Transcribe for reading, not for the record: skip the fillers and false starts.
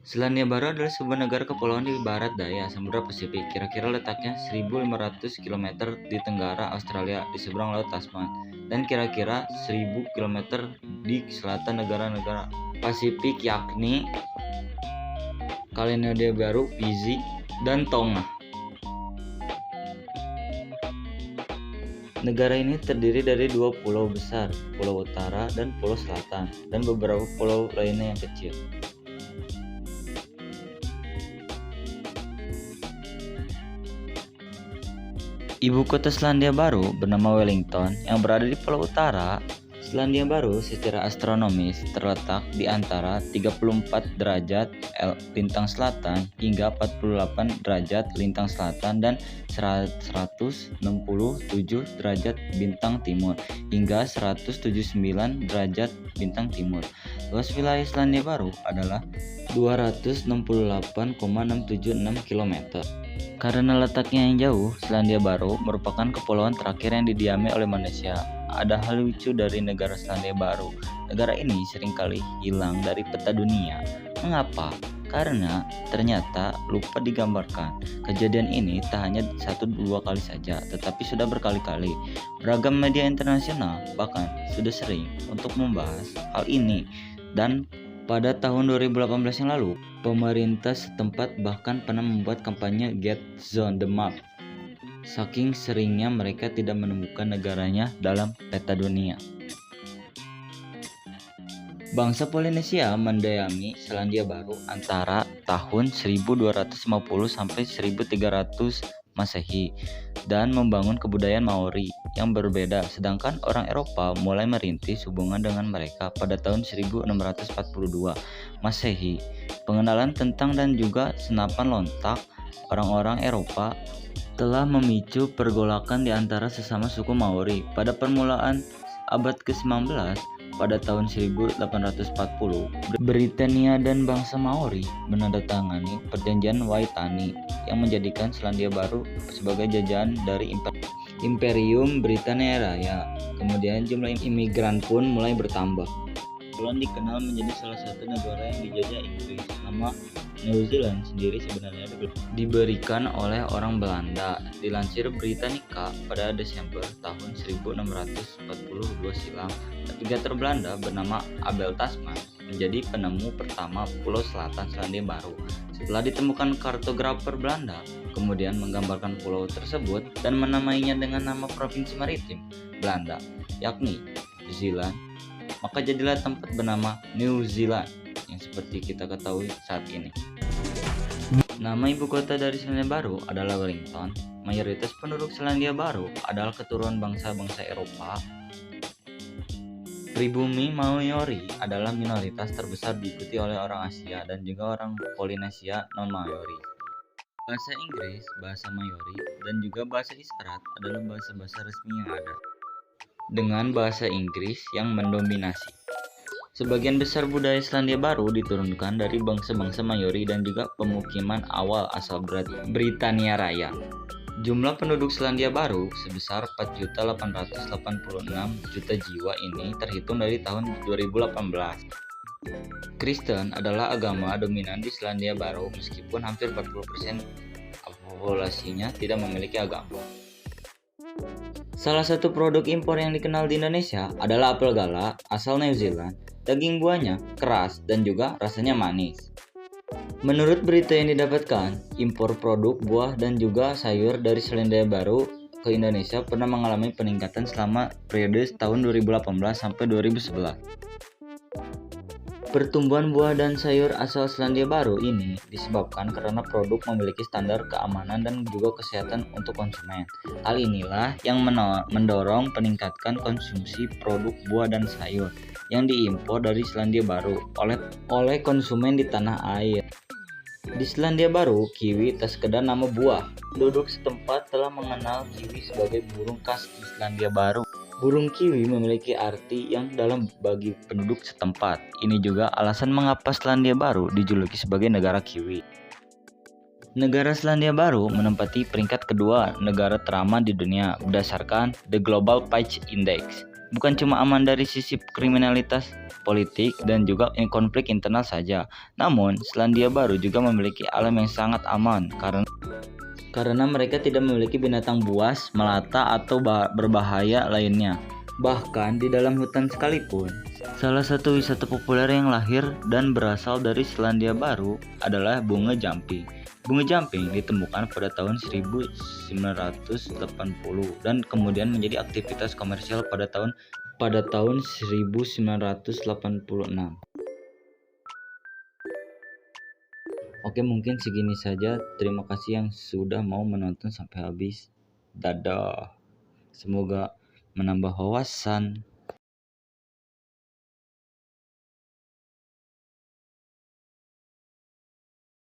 Selandia Baru adalah sebuah negara kepulauan di barat daya Samudra Pasifik, kira-kira letaknya 1.500 km di tenggara Australia di seberang Laut Tasman, dan kira-kira 1.000 km di selatan negara-negara Pasifik yakni Kaledonia Baru, Fiji, dan Tonga. Negara ini terdiri dari dua pulau besar, Pulau Utara dan Pulau Selatan, dan beberapa pulau lainnya yang kecil. Ibu kota Selandia Baru bernama Wellington yang berada di Pulau Utara. Selandia Baru secara astronomis terletak di antara 34 derajat lintang selatan hingga 48 derajat lintang selatan dan 167 derajat bintang timur hingga 179 derajat bintang timur. Luas wilayah Selandia Baru adalah 268,676 km. Karena letaknya yang jauh, Selandia Baru merupakan kepulauan terakhir yang didiami oleh manusia. Ada hal lucu dari negara Selandia Baru. Negara ini seringkali hilang dari peta dunia. Mengapa? Karena ternyata lupa digambarkan. Kejadian ini tak hanya 1-2 kali saja, tetapi sudah berkali-kali. Beragam media internasional bahkan sudah sering untuk membahas hal ini. Dan pada tahun 2018 yang lalu, pemerintah setempat bahkan pernah membuat kampanye Get Zone the Map. Saking seringnya mereka tidak menemukan negaranya dalam peta dunia. Bangsa Polinesia mendiami Selandia Baru antara tahun 1250 sampai 1300 Masehi dan membangun kebudayaan Maori yang berbeda, sedangkan orang Eropa mulai merintis hubungan dengan mereka pada tahun 1642 Masehi. Pengenalan tentang dan juga senapan lontak orang-orang Eropa telah memicu pergolakan di antara sesama suku Maori. Pada permulaan abad ke-19, pada tahun 1840, Britania dan bangsa Maori menandatangani perjanjian Waitangi yang menjadikan Selandia Baru sebagai jajahan dari Imperium Britania Raya. Kemudian jumlah imigran pun mulai bertambah. New Zealand dikenal menjadi salah satu negara yang dijajah Inggris. Nama New Zealand sendiri sebenarnya diberikan oleh orang Belanda. Dilansir Britannica pada Desember tahun 1642 silam, navigator Belanda bernama Abel Tasman menjadi penemu pertama Pulau Selatan Selandia Baru. Setelah ditemukan, kartografer Belanda kemudian menggambarkan pulau tersebut dan menamainya dengan nama provinsi maritim Belanda, yakni New Zealand. Maka jadilah tempat bernama New Zealand yang seperti kita ketahui saat ini. Nama ibu kota dari Selandia Baru adalah Wellington. Mayoritas penduduk Selandia Baru adalah keturunan bangsa-bangsa Eropa. Pribumi Maori adalah minoritas terbesar, diikuti oleh orang Asia dan juga orang Polinesia non-Maori. Bahasa Inggris, bahasa Maori, dan juga bahasa isyarat adalah bahasa-bahasa resmi yang ada, dengan bahasa Inggris yang mendominasi. Sebagian besar budaya Selandia Baru diturunkan dari bangsa-bangsa Maori dan juga pemukiman awal asal Britania Raya. Jumlah penduduk Selandia Baru sebesar 4.886.000 jiwa ini terhitung dari tahun 2018. Kristen adalah agama dominan di Selandia Baru meskipun hampir 40% populasinya tidak memiliki agama. Salah satu produk impor yang dikenal di Indonesia adalah apel gala asal New Zealand. Daging buahnya keras dan juga rasanya manis. Menurut berita yang didapatkan, impor produk buah dan juga sayur dari Selandia Baru ke Indonesia pernah mengalami peningkatan selama periode tahun 2018 sampai 2011. Pertumbuhan buah dan sayur asal Selandia Baru ini disebabkan karena produk memiliki standar keamanan dan juga kesehatan untuk konsumen. Hal inilah yang mendorong peningkatan konsumsi produk buah dan sayur yang diimpor dari Selandia Baru oleh konsumen di tanah air. Di Selandia Baru, kiwi tak sekedar nama buah. Penduduk setempat telah mengenal kiwi sebagai burung khas di Selandia Baru. Burung kiwi memiliki arti yang dalam bagi penduduk setempat. Ini juga alasan mengapa Selandia Baru dijuluki sebagai negara kiwi. Negara Selandia Baru menempati peringkat kedua negara teraman di dunia berdasarkan The Global Pace Index. bukan cuma aman dari sisi kriminalitas politik dan juga konflik internal saja. Namun, Selandia Baru juga memiliki alam yang sangat aman karena mereka tidak memiliki binatang buas, melata, atau berbahaya lainnya. Bahkan di dalam hutan sekalipun. Salah satu wisata populer yang lahir dan berasal dari Selandia Baru adalah bunga jumping. Bunga jumping ditemukan pada tahun 1980 dan kemudian menjadi aktivitas komersial pada tahun 1986. Oke, mungkin segini saja. Terima kasih yang sudah mau menonton sampai habis. Dadah. Semoga menambah wawasan.